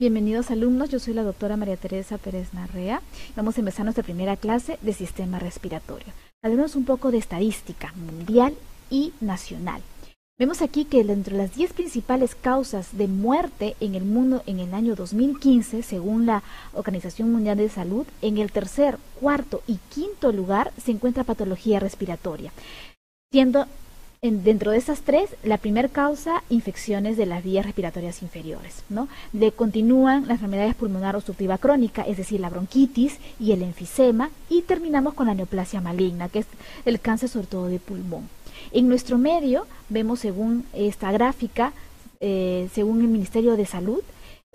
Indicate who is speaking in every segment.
Speaker 1: Bienvenidos alumnos, yo soy la doctora María Teresa Pérez Narrea. Vamos a empezar nuestra primera clase de sistema respiratorio. Hablaremos un poco de estadística mundial y nacional. Vemos aquí que dentro de las 10 principales causas de muerte en el mundo en el año 2015, según la Organización Mundial de Salud, en el tercer, cuarto y quinto lugar se encuentra patología respiratoria, siendo dentro de esas tres, la primera causa, infecciones de las vías respiratorias inferiores, ¿no? Le continúan las enfermedades pulmonar obstructiva crónica, es decir, la bronquitis y el enfisema, y terminamos con la neoplasia maligna, que es el cáncer sobre todo de pulmón. En nuestro medio, vemos según esta gráfica, según el Ministerio de Salud,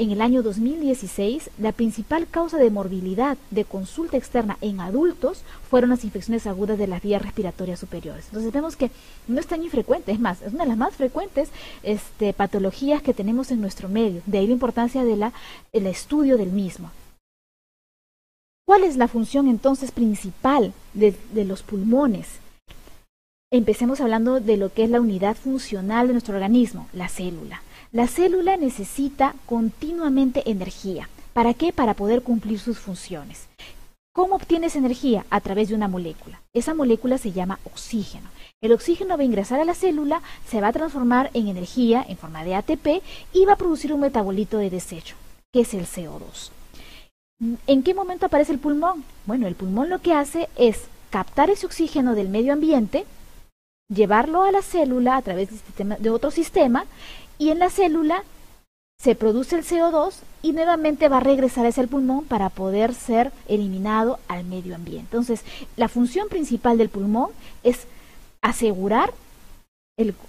Speaker 1: en el año 2016, la principal causa de morbilidad de consulta externa en adultos fueron las infecciones agudas de las vías respiratorias superiores. Entonces vemos que no es tan infrecuente, es más, es una de las más frecuentes patologías que tenemos en nuestro medio. De ahí la importancia de el estudio del mismo. ¿Cuál es la función entonces principal de los pulmones? Empecemos hablando de lo que es la unidad funcional de nuestro organismo, la célula. La célula necesita continuamente energía. ¿Para qué? Para poder cumplir sus funciones. ¿Cómo obtienes energía? A través de una molécula. Esa molécula se llama oxígeno. El oxígeno va a ingresar a la célula, se va a transformar en energía en forma de ATP y va a producir un metabolito de desecho, que es el CO2. ¿En qué momento aparece el pulmón? Bueno, el pulmón lo que hace es captar ese oxígeno del medio ambiente, llevarlo a la célula a través de otro sistema, y en la célula se produce el CO2 y nuevamente va a regresar hacia el pulmón para poder ser eliminado al medio ambiente. Entonces, la función principal del pulmón es asegurar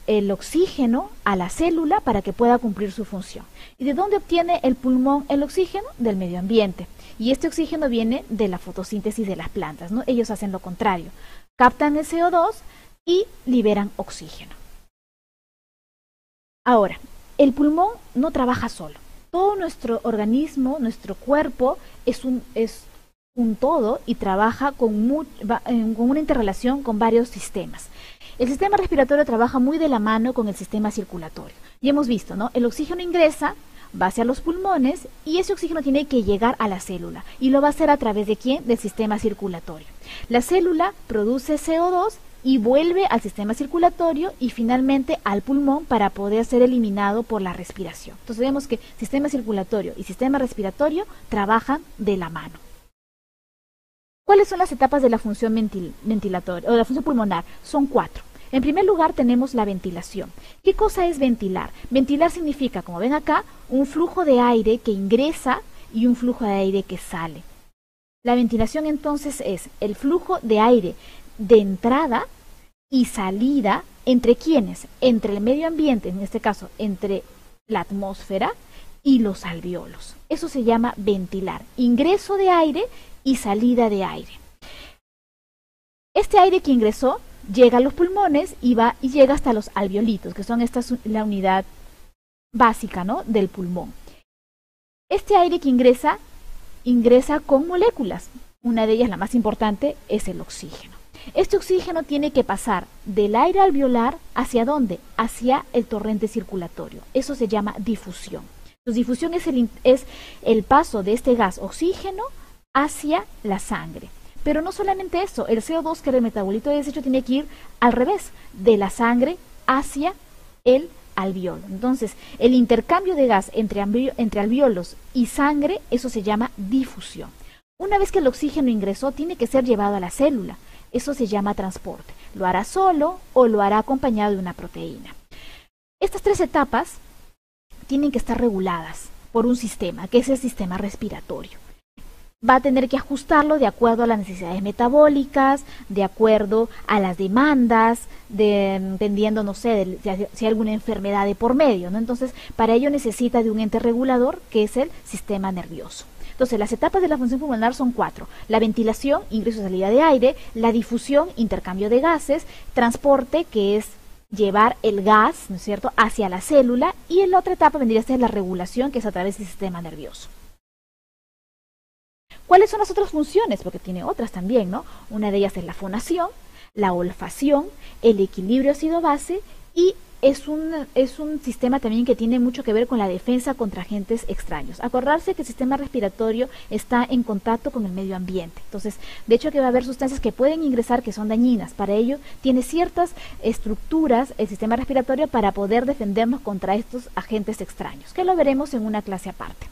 Speaker 1: el oxígeno a la célula para que pueda cumplir su función. ¿Y de dónde obtiene el pulmón el oxígeno? Del medio ambiente. Y este oxígeno viene de la fotosíntesis de las plantas, ¿no? Ellos hacen lo contrario. Captan el CO2 y liberan oxígeno. Ahora, el pulmón no trabaja solo. Todo nuestro organismo, nuestro cuerpo es un todo y trabaja con una interrelación con varios sistemas. El sistema respiratorio trabaja muy de la mano con el sistema circulatorio. Y hemos visto, ¿no? El oxígeno ingresa, va hacia los pulmones y ese oxígeno tiene que llegar a la célula. ¿Y lo va a hacer a través de quién? Del sistema circulatorio. La célula produce CO2 y vuelve al sistema circulatorio y finalmente al pulmón para poder ser eliminado por la respiración. Entonces vemos que sistema circulatorio y sistema respiratorio trabajan de la mano. ¿Cuáles son las etapas de la función ventilatoria o de la función pulmonar? Son 4. En primer lugar tenemos la ventilación. ¿Qué cosa es ventilar? Ventilar significa, como ven acá, un flujo de aire que ingresa y un flujo de aire que sale. La ventilación entonces es el flujo de aire de entrada y salida, ¿entre quiénes? Entre el medio ambiente, en este caso, entre la atmósfera y los alvéolos. Eso se llama ventilar, ingreso de aire y salida de aire. Este aire que ingresó llega a los pulmones y llega hasta los alveolitos, que son la unidad básica, ¿no?, del pulmón. Este aire que ingresa con moléculas. Una de ellas, la más importante, es el oxígeno. Este oxígeno tiene que pasar del aire alveolar ¿hacia dónde? Hacia el torrente circulatorio. Eso se llama difusión. Entonces, difusión es el paso de este gas oxígeno hacia la sangre. Pero no solamente eso, el CO2, que era el metabolito de desecho, tiene que ir al revés, de la sangre hacia el alveolo. Entonces, el intercambio de gas entre alveolos y sangre, eso se llama difusión. Una vez que el oxígeno ingresó, tiene que ser llevado a la célula. Eso se llama transporte. Lo hará solo o lo hará acompañado de una proteína. Estas 3 etapas tienen que estar reguladas por un sistema, que es el sistema respiratorio. Va a tener que ajustarlo de acuerdo a las necesidades metabólicas, de acuerdo a las demandas, dependiendo, no sé, si hay alguna enfermedad de por medio, ¿no? Entonces, para ello necesita de un ente regulador, que es el sistema nervioso. Entonces, las etapas de la función pulmonar son 4. La ventilación, ingreso y salida de aire, la difusión, intercambio de gases, transporte, que es llevar el gas, ¿no es cierto?, hacia la célula, y en la otra etapa vendría a ser la regulación, que es a través del sistema nervioso. ¿Cuáles son las otras funciones? Porque tiene otras también, ¿no? Una de ellas es la fonación, la olfacción, el equilibrio ácido-base y es un sistema también que tiene mucho que ver con la defensa contra agentes extraños. Acordarse que el sistema respiratorio está en contacto con el medio ambiente. Entonces, de hecho que va a haber sustancias que pueden ingresar que son dañinas. Para ello, tiene ciertas estructuras el sistema respiratorio para poder defendernos contra estos agentes extraños, que lo veremos en una clase aparte.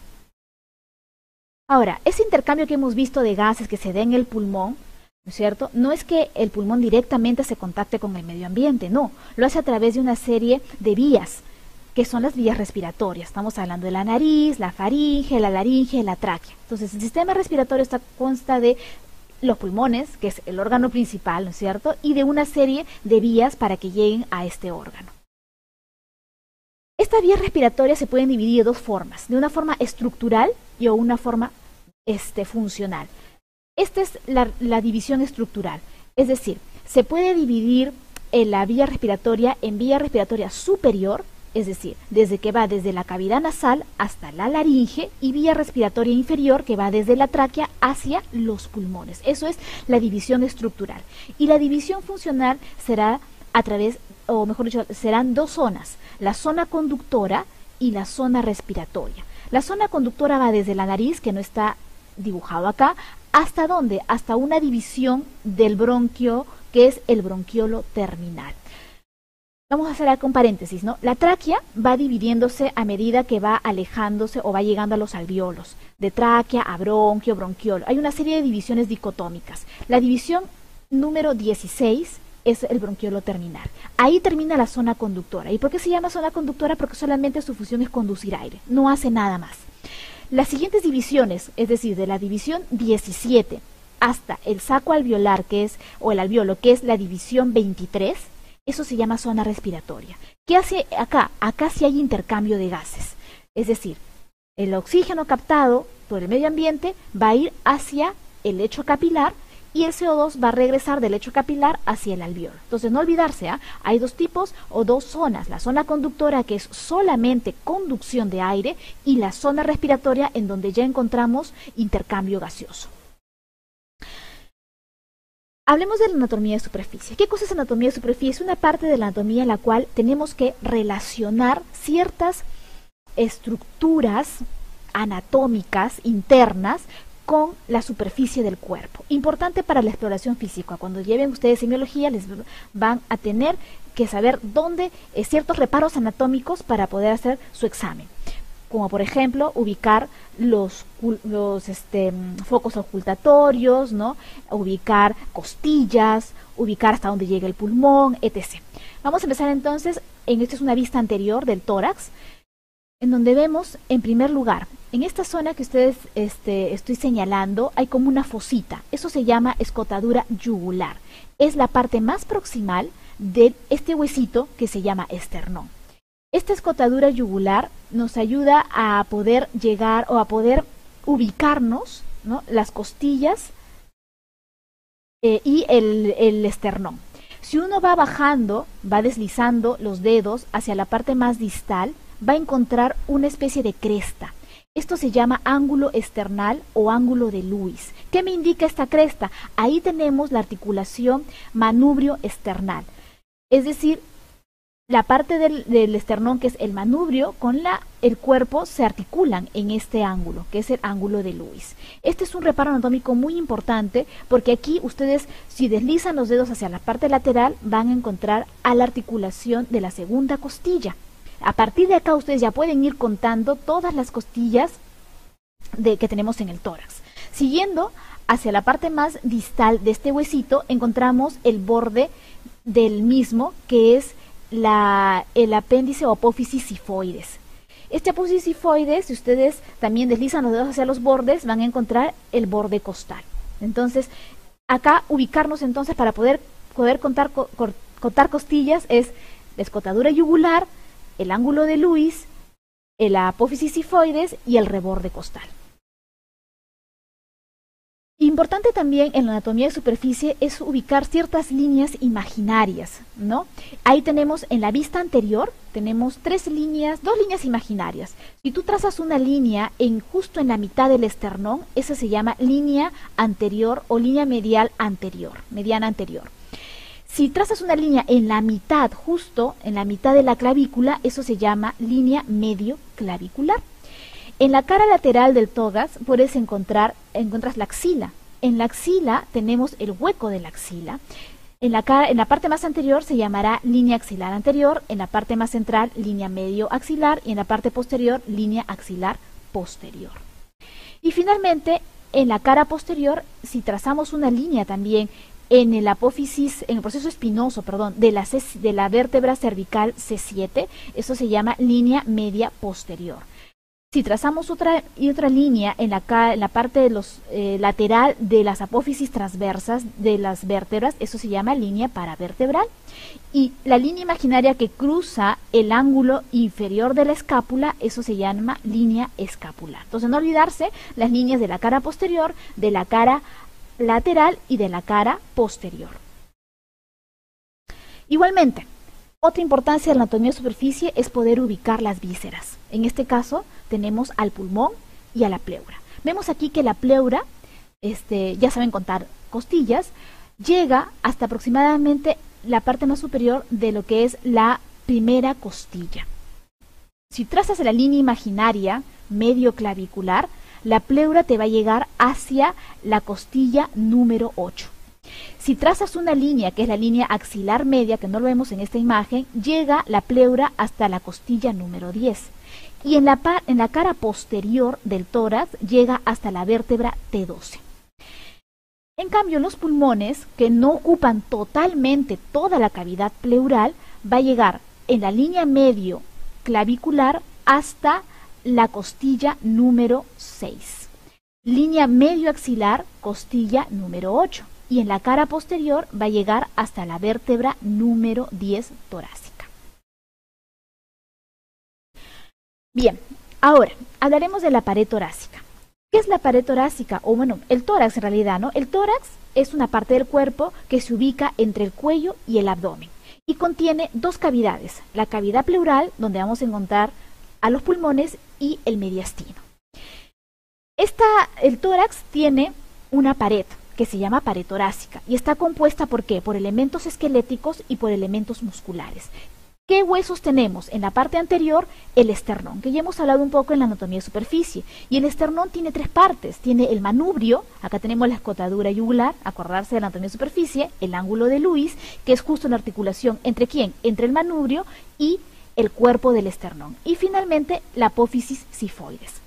Speaker 1: Ahora, ese intercambio que hemos visto de gases que se da en el pulmón, ¿no es cierto? No es que el pulmón directamente se contacte con el medio ambiente, no. Lo hace a través de una serie de vías, que son las vías respiratorias. Estamos hablando de la nariz, la faringe, la laringe, la tráquea. Entonces, el sistema respiratorio consta de los pulmones, que es el órgano principal, ¿no es cierto? Y de una serie de vías para que lleguen a este órgano. Estas vías respiratorias se pueden dividir de dos formas, de una forma estructural y una forma funcional. Esta es la división estructural, es decir, se puede dividir la vía respiratoria en vía respiratoria superior, es decir, que va desde la cavidad nasal hasta la laringe, y vía respiratoria inferior que va desde la tráquea hacia los pulmones. Eso es la división estructural. Y la división funcional será a través, o mejor dicho, serán dos zonas, la zona conductora y la zona respiratoria. La zona conductora va desde la nariz, que no está dibujado acá, ¿hasta dónde? Hasta una división del bronquio, que es el bronquiolo terminal. Vamos a hacer acá un paréntesis, ¿no? La tráquea va dividiéndose a medida que va alejándose o va llegando a los alvéolos. De tráquea a bronquio, bronquiolo. Hay una serie de divisiones dicotómicas. La división número 16 es el bronquiolo terminal. Ahí termina la zona conductora. ¿Y por qué se llama zona conductora? Porque solamente su función es conducir aire, no hace nada más. Las siguientes divisiones, es decir, de la división 17 hasta el saco alveolar, o el alveolo, que es la división 23, eso se llama zona respiratoria. ¿Qué hace acá? Acá sí hay intercambio de gases. Es decir, el oxígeno captado por el medio ambiente va a ir hacia el lecho capilar y el CO2 va a regresar del lecho capilar hacia el alveolo. Entonces, no olvidarse, hay dos tipos o dos zonas. La zona conductora, que es solamente conducción de aire, y la zona respiratoria, en donde ya encontramos intercambio gaseoso. Hablemos de la anatomía de superficie. ¿Qué cosa es anatomía de superficie? Es una parte de la anatomía en la cual tenemos que relacionar ciertas estructuras anatómicas internas con la superficie del cuerpo. Importante para la exploración física. Cuando lleven ustedes semiología, les van a tener que saber dónde ciertos reparos anatómicos para poder hacer su examen. Como por ejemplo, ubicar los focos ocultatorios, ¿no? Ubicar costillas, ubicar hasta dónde llega el pulmón, etc. Vamos a empezar entonces, esta es una vista anterior del tórax, en donde vemos, en primer lugar, en esta zona que ustedes estoy señalando, hay como una fosita. Eso se llama escotadura yugular. Es la parte más proximal de este huesito que se llama esternón. Esta escotadura yugular nos ayuda a poder llegar o a poder ubicarnos, ¿no? Las costillas y el esternón. Si uno va bajando, va deslizando los dedos hacia la parte más distal, va a encontrar una especie de cresta. Esto se llama ángulo esternal o ángulo de Lewis. ¿Qué me indica esta cresta? Ahí tenemos la articulación manubrio esternal. Es decir, la parte del esternón, que es el manubrio, con el cuerpo se articulan en este ángulo, que es el ángulo de Lewis. Este es un reparo anatómico muy importante porque aquí ustedes, si deslizan los dedos hacia la parte lateral, van a encontrar a la articulación de la segunda costilla. A partir de acá ustedes ya pueden ir contando todas las costillas que tenemos en el tórax. Siguiendo hacia la parte más distal de este huesito, encontramos el borde del mismo, que es el apéndice o apófisis sifoides. Este apófisis sifoides, si ustedes también deslizan los dedos hacia los bordes, van a encontrar el borde costal. Entonces, acá ubicarnos entonces para poder contar costillas es la escotadura yugular, el ángulo de Lewis, el apófisis sifoides y el reborde costal. Importante también en la anatomía de superficie es ubicar ciertas líneas imaginarias, ¿no? Ahí tenemos en la vista anterior, tenemos dos líneas imaginarias. Si tú trazas una línea justo en la mitad del esternón, esa se llama línea anterior o línea medial anterior, mediana anterior. Si trazas una línea en la mitad, justo en la mitad de la clavícula, eso se llama línea medio clavicular. En la cara lateral del tórax encuentras la axila. En la axila tenemos el hueco de la axila. En la parte más anterior se llamará línea axilar anterior, en la parte más central línea medio axilar y en la parte posterior línea axilar posterior. Y finalmente, en la cara posterior, si trazamos una línea también en el apófisis, en el proceso espinoso, de la vértebra cervical C7, eso se llama línea media posterior. Si trazamos otra línea en la parte de lateral de las apófisis transversas de las vértebras, eso se llama línea paravertebral. Y la línea imaginaria que cruza el ángulo inferior de la escápula, eso se llama línea escapular. Entonces, no olvidarse las líneas de la cara posterior, de la cara lateral y de la cara posterior. Igualmente, otra importancia de la anatomía de superficie es poder ubicar las vísceras. En este caso tenemos al pulmón y a la pleura. Vemos aquí que la pleura, ya saben contar costillas, llega hasta aproximadamente la parte más superior de lo que es la primera costilla. Si trazas la línea imaginaria medio clavicular, la pleura te va a llegar hacia la costilla número 8. Si trazas una línea, que es la línea axilar media, que no lo vemos en esta imagen, llega la pleura hasta la costilla número 10. Y en la cara posterior del tórax llega hasta la vértebra T12. En cambio, los pulmones, que no ocupan totalmente toda la cavidad pleural, va a llegar en la línea medio clavicular hasta la costilla número 6. Línea medio axilar, costilla número 8. Y en la cara posterior va a llegar hasta la vértebra número 10 torácica. Bien, ahora hablaremos de la pared torácica. ¿Qué es la pared torácica? O bueno, el tórax en realidad, ¿no? El tórax es una parte del cuerpo que se ubica entre el cuello y el abdomen y contiene dos cavidades, la cavidad pleural, donde vamos a encontrar a los pulmones, y el mediastino. El tórax tiene una pared que se llama pared torácica y está compuesta ¿por qué? Por elementos esqueléticos y por elementos musculares. ¿Qué huesos tenemos? En la parte anterior, el esternón, que ya hemos hablado un poco en la anatomía de superficie. Y el esternón tiene tres partes. Tiene el manubrio, acá tenemos la escotadura yugular, acordarse de la anatomía de superficie, el ángulo de Lewis, que es justo la articulación entre ¿quién? Entre el manubrio y el cuerpo del esternón. Y finalmente, la apófisis sifoides.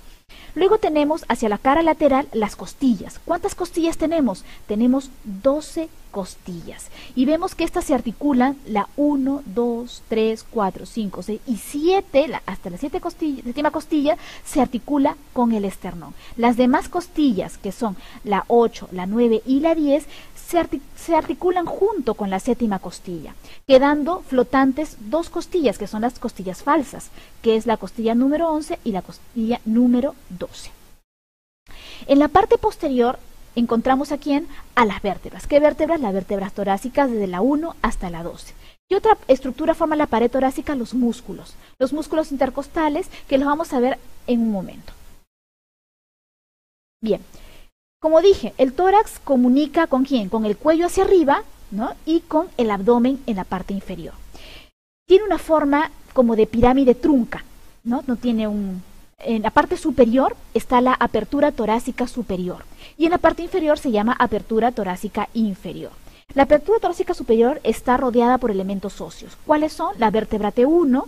Speaker 1: Luego tenemos hacia la cara lateral las costillas. ¿Cuántas costillas tenemos? Tenemos 12 costillas. Y vemos que estas se articulan la 1, 2, 3, 4, 5, 6 y 7, hasta la séptima costilla se articula con el esternón. Las demás costillas, que son la 8, la 9 y la 10, se articulan junto con la séptima costilla, quedando flotantes dos costillas, que son las costillas falsas, que es la costilla número 11 y la costilla número 12. En la parte posterior encontramos aquí a las vértebras. ¿Qué vértebras? Las vértebras torácicas desde la 1 hasta la 12. ¿Qué otra estructura forma la pared torácica? Los músculos intercostales, que los vamos a ver en un momento. Bien. Como dije, el tórax comunica ¿con quién? Con el cuello hacia arriba, ¿no? Y con el abdomen en la parte inferior. Tiene una forma como de pirámide trunca, ¿no? En la parte superior está la apertura torácica superior y en la parte inferior se llama apertura torácica inferior. La apertura torácica superior está rodeada por elementos óseos. ¿Cuáles son? La vértebra T1,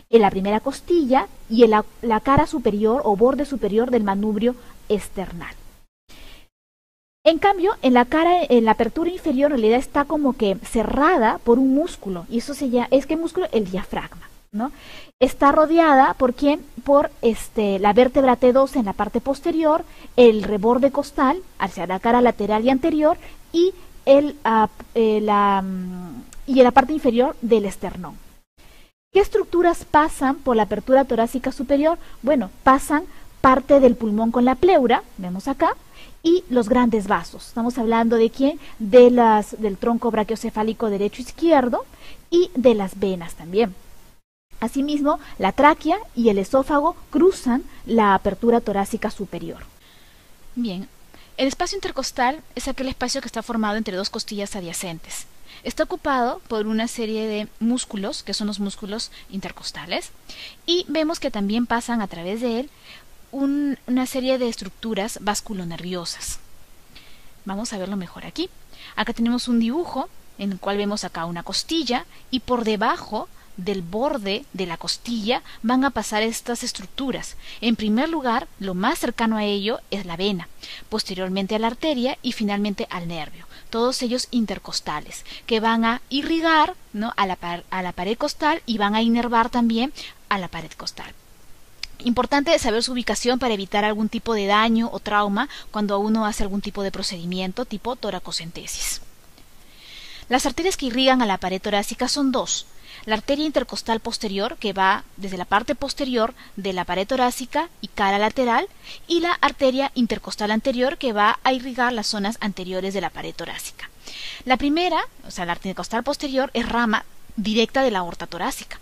Speaker 1: en la primera costilla y la cara superior o borde superior del manubrio esternal. En cambio, en la apertura inferior en realidad está como que cerrada por un músculo, y eso ¿qué músculo? El diafragma, ¿no? Está rodeada ¿por quién? Por la vértebra T12 en la parte posterior, el reborde costal hacia la cara lateral y anterior y la parte inferior del esternón. ¿Qué estructuras pasan por la apertura torácica superior? Bueno, pasan parte del pulmón con la pleura, vemos acá, y los grandes vasos. Estamos hablando de quién, del tronco brachiocefálico derecho-izquierdo y de las venas también. Asimismo, la tráquea y el esófago cruzan la apertura torácica superior.
Speaker 2: Bien, el espacio intercostal es aquel espacio que está formado entre dos costillas adyacentes.
Speaker 1: está ocupado por una serie de músculos, que son los músculos intercostales, y vemos que también pasan a través de él una serie de estructuras vasculonerviosas. Vamos a verlo mejor aquí. Acá tenemos un dibujo en el cual vemos acá una costilla y por debajo del borde de la costilla van a pasar estas estructuras. En primer lugar, lo más cercano a ello es la vena, posteriormente a la arteria y finalmente al nervio. Todos ellos intercostales, que van a irrigar, ¿no?, a la pared costal y van a inervar también a la pared costal. Importante saber su ubicación para evitar algún tipo de daño o trauma cuando uno hace algún tipo de procedimiento tipo toracocentesis. Las arterias que irrigan a la pared torácica son dos. La arteria intercostal posterior, que va desde la parte posterior de la pared torácica y cara lateral, y la arteria intercostal anterior, que va a irrigar las zonas anteriores de la pared torácica. La primera, o sea, la arteria intercostal posterior, es rama directa de la aorta torácica,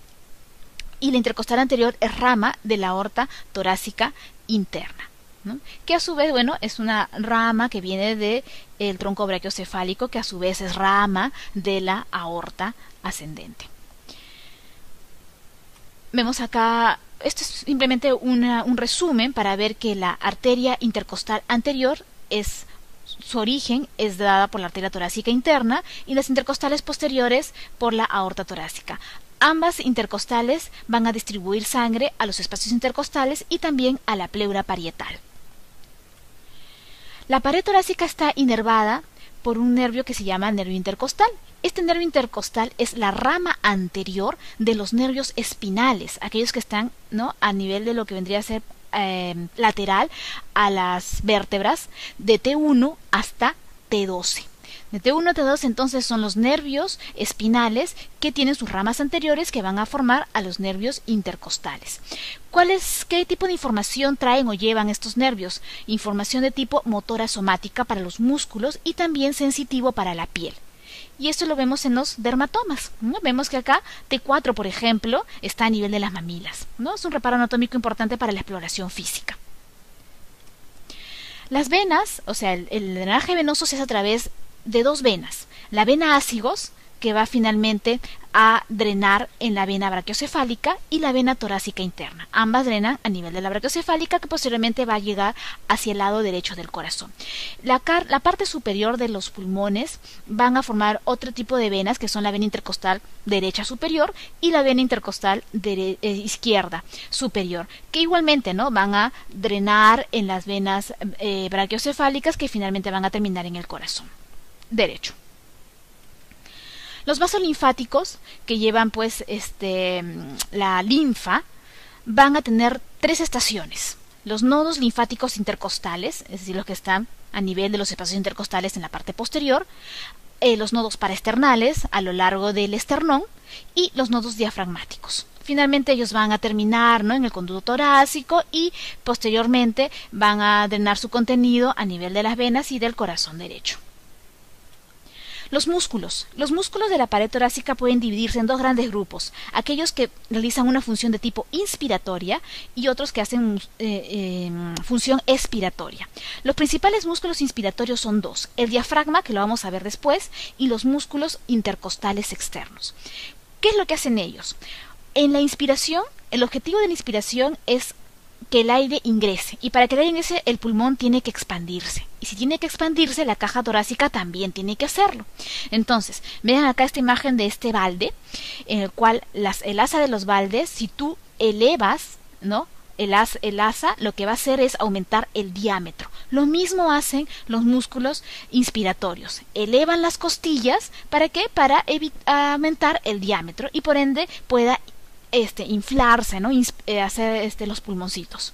Speaker 1: y la intercostal anterior es rama de la aorta torácica interna, ¿no?, que a su vez, bueno, es una rama que viene del tronco brachiocefálico, que a su vez es rama de la aorta ascendente. Vemos acá, esto es simplemente un resumen para ver que la arteria intercostal anterior su origen es dada por la arteria torácica interna y las intercostales posteriores por la aorta torácica. Ambas intercostales van a distribuir sangre a los espacios intercostales y también a la pleura parietal. La pared torácica está inervada por un nervio que se llama nervio intercostal. Este nervio intercostal es la rama anterior de los nervios espinales, aquellos que están, ¿no?, a nivel de lo que vendría a ser lateral a las vértebras de T1 hasta T12. De T1 a T2 entonces son los nervios espinales que tienen sus ramas anteriores que van a formar a los nervios intercostales. ¿Qué tipo de información traen o llevan estos nervios? Información de tipo motora somática para los músculos y también sensitivo para la piel. Y esto lo vemos en los dermatomas, ¿no? Vemos que acá T4, por ejemplo, está a nivel de las mamilas, ¿no? Es un reparo anatómico importante para la exploración física. Las venas, o sea, el drenaje venoso se hace a través de dos venas. La vena ácigos, que va finalmente a drenar en la vena brachiocefálica, y la vena torácica interna. Ambas drenan a nivel de la brachiocefálica, que posteriormente va a llegar hacia el lado derecho del corazón. La parte superior de los pulmones van a formar otro tipo de venas, que son la vena intercostal derecha superior y la vena intercostal izquierda superior, que igualmente, ¿no?, van a drenar en las venas brachiocefálicas, que finalmente van a terminar en el corazón derecho. Los vasos linfáticos, que llevan pues la linfa, van a tener tres estaciones. Los nodos linfáticos intercostales, es decir, los que están a nivel de los espacios intercostales en la parte posterior, los nodos paraesternales a lo largo del esternón y los nodos diafragmáticos. Finalmente ellos van a terminar, ¿no?, en el conducto torácico y posteriormente van a drenar su contenido a nivel de las venas y del corazón derecho. Los músculos de la pared torácica pueden dividirse en dos grandes grupos, aquellos que realizan una función de tipo inspiratoria y otros que hacen función expiratoria. Los principales músculos inspiratorios son dos, el diafragma, que lo vamos a ver después, y los músculos intercostales externos. ¿Qué es lo que hacen ellos? En la inspiración, el objetivo de la inspiración es que el aire ingrese, y para que el aire ingrese el pulmón tiene que expandirse, y si tiene que expandirse la caja torácica también tiene que hacerlo. Entonces, vean acá esta imagen de este balde, en el cual el asa de los baldes, si tú elevas, ¿no?, el asa, lo que va a hacer es aumentar el diámetro. Lo mismo hacen los músculos inspiratorios, elevan las costillas, ¿para qué? Para aumentar el diámetro y por ende pueda inflarse, ¿no?, hacer los pulmoncitos.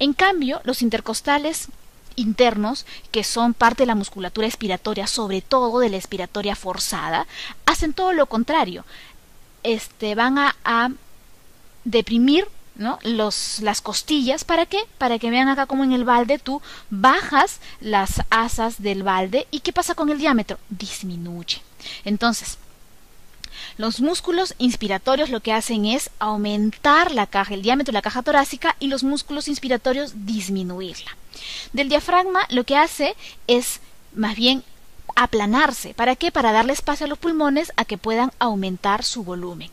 Speaker 1: En cambio, los intercostales internos, que son parte de la musculatura expiratoria, sobre todo de la expiratoria forzada, hacen todo lo contrario. Van a deprimir, ¿no?, las costillas. ¿Para qué? Para que vean acá como en el balde tú bajas las asas del balde y ¿qué pasa con el diámetro? Disminuye. Entonces, los músculos inspiratorios lo que hacen es aumentar el diámetro de la caja torácica, y los músculos inspiratorios disminuirla. Del diafragma lo que hace es más bien aplanarse. ¿Para qué? Para darle espacio a los pulmones a que puedan aumentar su volumen.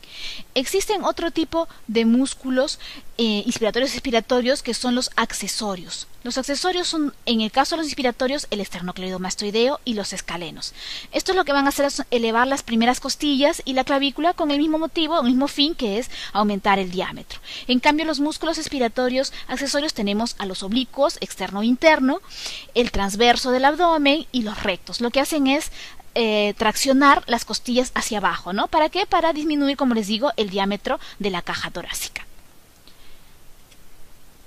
Speaker 1: Existen otro tipo de músculos inspiratorios y expiratorios que son los accesorios. Los accesorios son, en el caso de los inspiratorios, el esternocleidomastoideo y los escalenos. Esto es lo que van a hacer es elevar las primeras costillas y la clavícula con el mismo motivo, el mismo fin, que es aumentar el diámetro. En cambio, los músculos expiratorios accesorios tenemos a los oblicuos, externo e interno, el transverso del abdomen y los rectos. Lo que hacen es traccionar las costillas hacia abajo, ¿no? ¿Para qué? Para disminuir, como les digo, el diámetro de la caja torácica.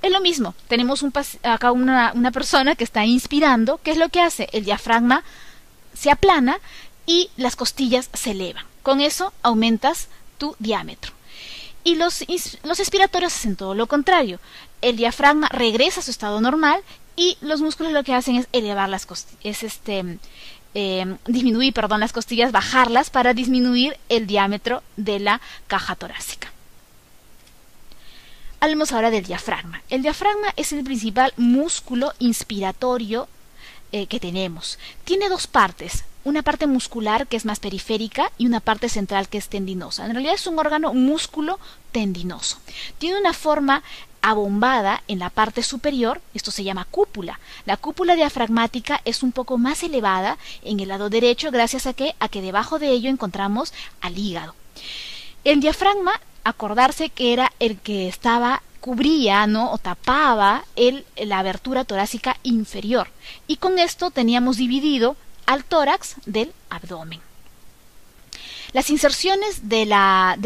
Speaker 1: Es lo mismo, tenemos acá una persona que está inspirando. ¿Qué es lo que hace? El diafragma se aplana y las costillas se elevan. Con eso aumentas tu diámetro. Y los expiratorios hacen todo lo contrario. El diafragma regresa a su estado normal y los músculos lo que hacen es elevar las costillas, disminuir, las costillas, bajarlas para disminuir el diámetro de la caja torácica. Hablemos ahora del diafragma. El diafragma es el principal músculo inspiratorio que tenemos. Tiene dos partes, una parte muscular que es más periférica y una parte central que es tendinosa. En realidad es un órgano músculo tendinoso. Tiene una forma abombada en la parte superior, esto se llama cúpula. La cúpula diafragmática es un poco más elevada en el lado derecho gracias a que debajo de ello encontramos al hígado. El diafragma, acordarse que era el que cubría, ¿no? O tapaba la abertura torácica inferior, y con esto teníamos dividido al tórax del abdomen. Las inserciones del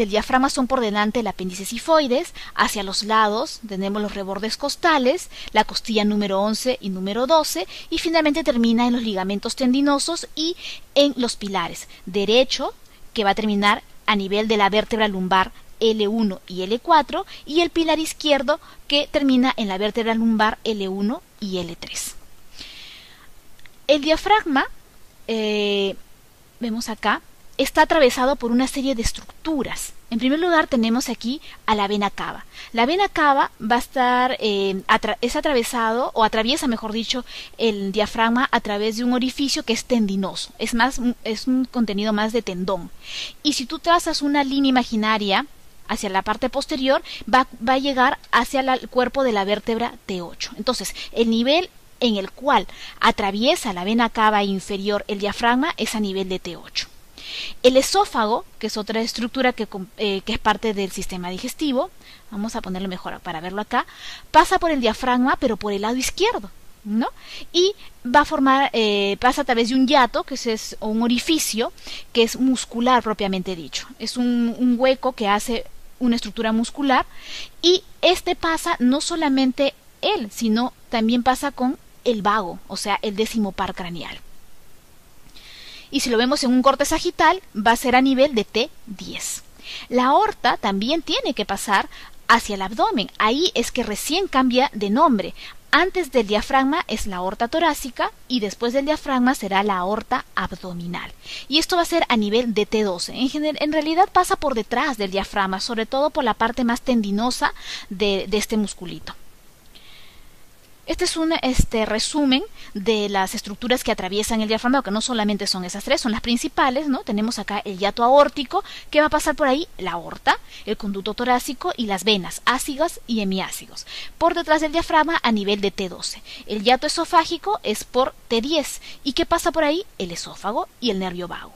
Speaker 1: diafragma son por delante del apéndice sifoides, hacia los lados tenemos los rebordes costales, la costilla número 11 y número 12, y finalmente termina en los ligamentos tendinosos y en los pilares derecho, que va a terminar a nivel de la vértebra lumbar L1 y L4, y el pilar izquierdo que termina en la vértebra lumbar L1 y L3. El diafragma, vemos acá, está atravesado por una serie de estructuras. En primer lugar tenemos aquí a la vena cava. La vena cava va a estar, es atravesado, o atraviesa, mejor dicho, el diafragma a través de un orificio que es tendinoso. Es un contenido más de tendón. Y si tú trazas una línea imaginaria hacia la parte posterior, va a llegar hacia el cuerpo de la vértebra T8. Entonces, el nivel en el cual atraviesa la vena cava inferior el diafragma es a nivel de T8. El esófago, que es otra estructura que es parte del sistema digestivo, vamos a ponerlo mejor para verlo acá, pasa por el diafragma pero por el lado izquierdo, ¿no? Y va a formar, pasa a través de un hiato, que es un orificio que es muscular propiamente dicho. Es un hueco que hace una estructura muscular, y este pasa no solamente él, sino también pasa con el vago, o sea, el décimo par craneal. Y si lo vemos en un corte sagital, va a ser a nivel de T10. La aorta también tiene que pasar hacia el abdomen. Ahí es que recién cambia de nombre. Antes del diafragma es la aorta torácica y después del diafragma será la aorta abdominal. Y esto va a ser a nivel de T12. En realidad pasa por detrás del diafragma, sobre todo por la parte más tendinosa de este musculito. Este es un resumen de las estructuras que atraviesan el diafragma, que no solamente son esas tres, son las principales, ¿no? Tenemos acá el hiato aórtico, que va a pasar por ahí la aorta, el conducto torácico y las venas ácidas y hemiácidos. Por detrás del diafragma a nivel de T12. El hiato esofágico es por T10. ¿Y qué pasa por ahí? El esófago y el nervio vago.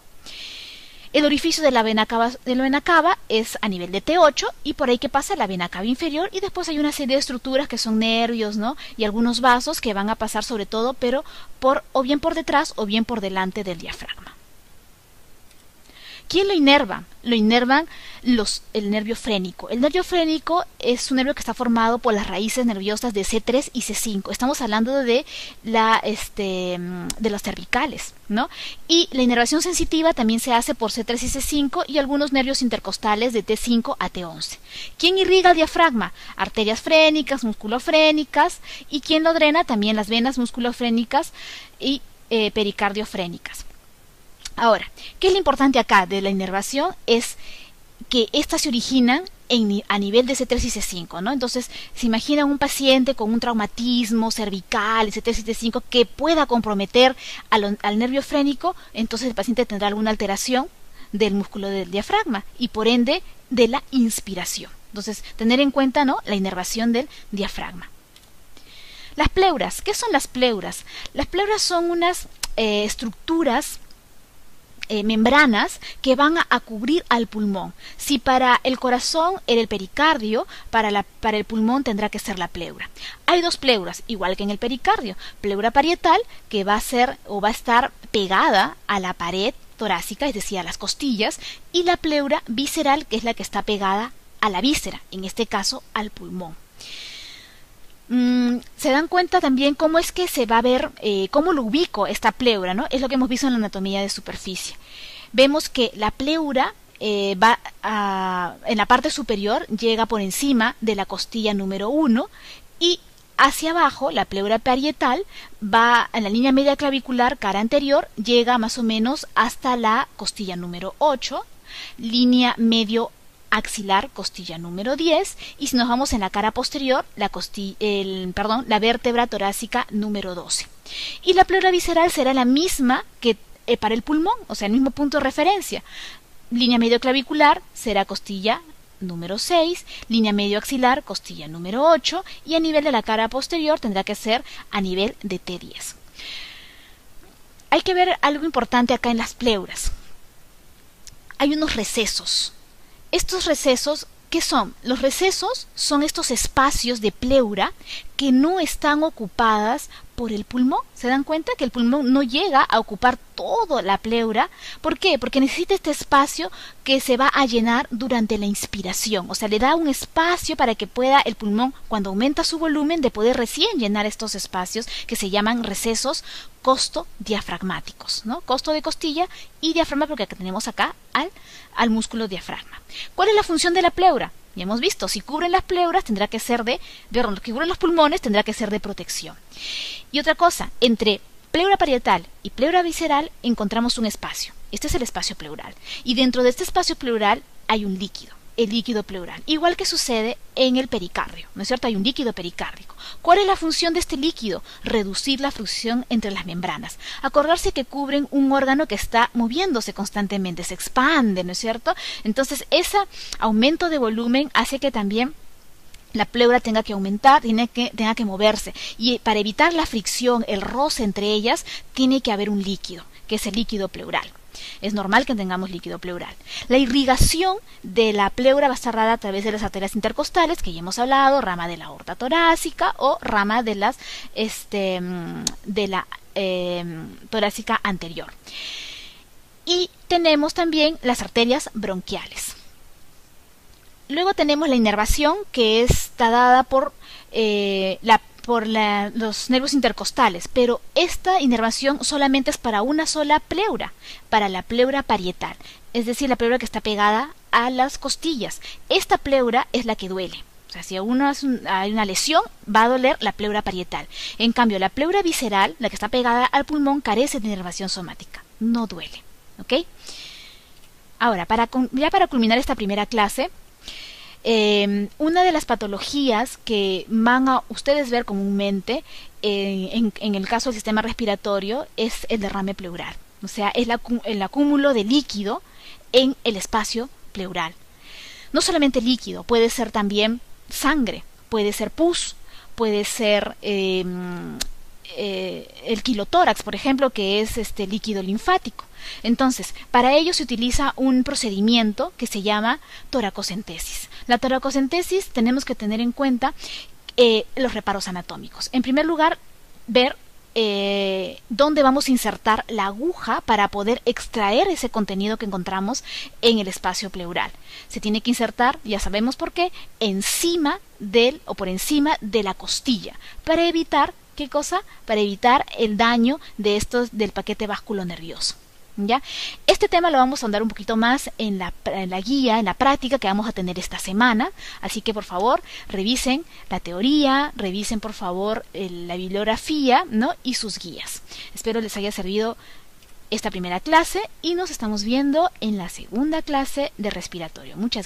Speaker 1: El orificio de la vena cava es a nivel de T8, y por ahí que pasa la vena cava inferior, y después hay una serie de estructuras que son nervios, ¿no? Y algunos vasos que van a pasar sobre todo, pero o bien por detrás o bien por delante del diafragma. ¿Quién lo inerva? Lo inervan el nervio frénico. El nervio frénico es un nervio que está formado por las raíces nerviosas de C3 y C5. Estamos hablando de las cervicales, ¿no? Y la inervación sensitiva también se hace por C3 y C5 y algunos nervios intercostales de T5 a T11. ¿Quién irriga el diafragma? Arterias frénicas, musculofrénicas, y ¿quién lo drena? También las venas musculofrénicas y pericardiofrénicas. Ahora, ¿qué es lo importante acá de la inervación? Es que estas se originan a nivel de C3 y C5, ¿no? Entonces, se imagina un paciente con un traumatismo cervical en C3 y C5 que pueda comprometer al nervio frénico, entonces el paciente tendrá alguna alteración del músculo del diafragma y por ende de la inspiración. Entonces, tener en cuenta, ¿no?, la inervación del diafragma. Las pleuras. ¿Qué son las pleuras? Las pleuras son unas estructuras, membranas que van a cubrir al pulmón. Si para el corazón era el pericardio, para el pulmón tendrá que ser la pleura. Hay dos pleuras, igual que en el pericardio. Pleura parietal, que va a ser o va a estar pegada a la pared torácica, es decir, a las costillas, y la pleura visceral, que es la que está pegada a la víscera, en este caso al pulmón. Se dan cuenta también cómo es que se va a ver, cómo lo ubico esta pleura, ¿no? Es lo que hemos visto en la anatomía de superficie. Vemos que la pleura en la parte superior llega por encima de la costilla número 1 y hacia abajo, la pleura parietal va en la línea media clavicular, cara anterior, llega más o menos hasta la costilla número 8, línea medio axilar, costilla número 10, y si nos vamos en la cara posterior, la vértebra torácica número 12. Y la pleura visceral será la misma que para el pulmón, o sea, el mismo punto de referencia. Línea medio clavicular será costilla número 6, línea medio axilar, costilla número 8, y a nivel de la cara posterior tendrá que ser a nivel de T10. Hay que ver algo importante acá en las pleuras. Hay unos recesos. Estos recesos, ¿qué son? Los recesos son estos espacios de pleura que no están ocupadas por el pulmón. ¿Se dan cuenta que el pulmón no llega a ocupar toda la pleura? ¿Por qué? Porque necesita este espacio que se va a llenar durante la inspiración. O sea, le da un espacio para que pueda el pulmón, cuando aumenta su volumen, de poder recién llenar estos espacios que se llaman recesos costodiafragmáticos, ¿no? Costo de costilla y diafragma, porque tenemos acá al músculo diafragma. ¿Cuál es la función de la pleura? Ya hemos visto, si cubren las pleuras tendrá que ser si cubren los pulmones tendrá que ser de protección. Y otra cosa, entre pleura parietal y pleura visceral encontramos un espacio. Este es el espacio pleural. Y dentro de este espacio pleural hay un líquido, el líquido pleural. Igual que sucede en el pericardio, ¿no es cierto? Hay un líquido pericárdico. ¿Cuál es la función de este líquido? Reducir la fricción entre las membranas. Acordarse que cubren un órgano que está moviéndose constantemente, se expande, ¿no es cierto? Entonces, ese aumento de volumen hace que también la pleura tenga que aumentar, tenga que moverse. Y para evitar la fricción, el roce entre ellas, tiene que haber un líquido, que es el líquido pleural. Es normal que tengamos líquido pleural. La irrigación de la pleura va a estar dada a través de las arterias intercostales, que ya hemos hablado, rama de la aorta torácica o rama de la torácica anterior. Y tenemos también las arterias bronquiales. Luego tenemos la inervación, que está dada por los nervios intercostales, pero esta inervación solamente es para una sola pleura, para la pleura parietal, es decir, la pleura que está pegada a las costillas. Esta pleura es la que duele. O sea, si hay una lesión, va a doler la pleura parietal. En cambio, la pleura visceral, la que está pegada al pulmón, carece de inervación somática, no duele. ¿Ok? Ahora, para culminar esta primera clase, una de las patologías que van a ustedes ver comúnmente en el caso del sistema respiratorio es el derrame pleural. O sea, es el acúmulo de líquido en el espacio pleural. No solamente líquido, puede ser también sangre, puede ser pus, puede ser el quilotórax, por ejemplo, que es líquido linfático. Entonces, para ello se utiliza un procedimiento que se llama toracocentesis. La toracocentesis tenemos que tener en cuenta los reparos anatómicos. En primer lugar, ver dónde vamos a insertar la aguja para poder extraer ese contenido que encontramos en el espacio pleural. Se tiene que insertar, ya sabemos por qué, por encima de la costilla, para evitar, ¿qué cosa? Para evitar el daño del paquete vasculonervioso. ¿Ya? Este tema lo vamos a andar un poquito más en la guía, en la práctica que vamos a tener esta semana, así que por favor revisen la teoría, revisen por favor la bibliografía, ¿no? Y sus guías. Espero les haya servido esta primera clase y nos estamos viendo en la segunda clase de respiratorio. Muchas gracias.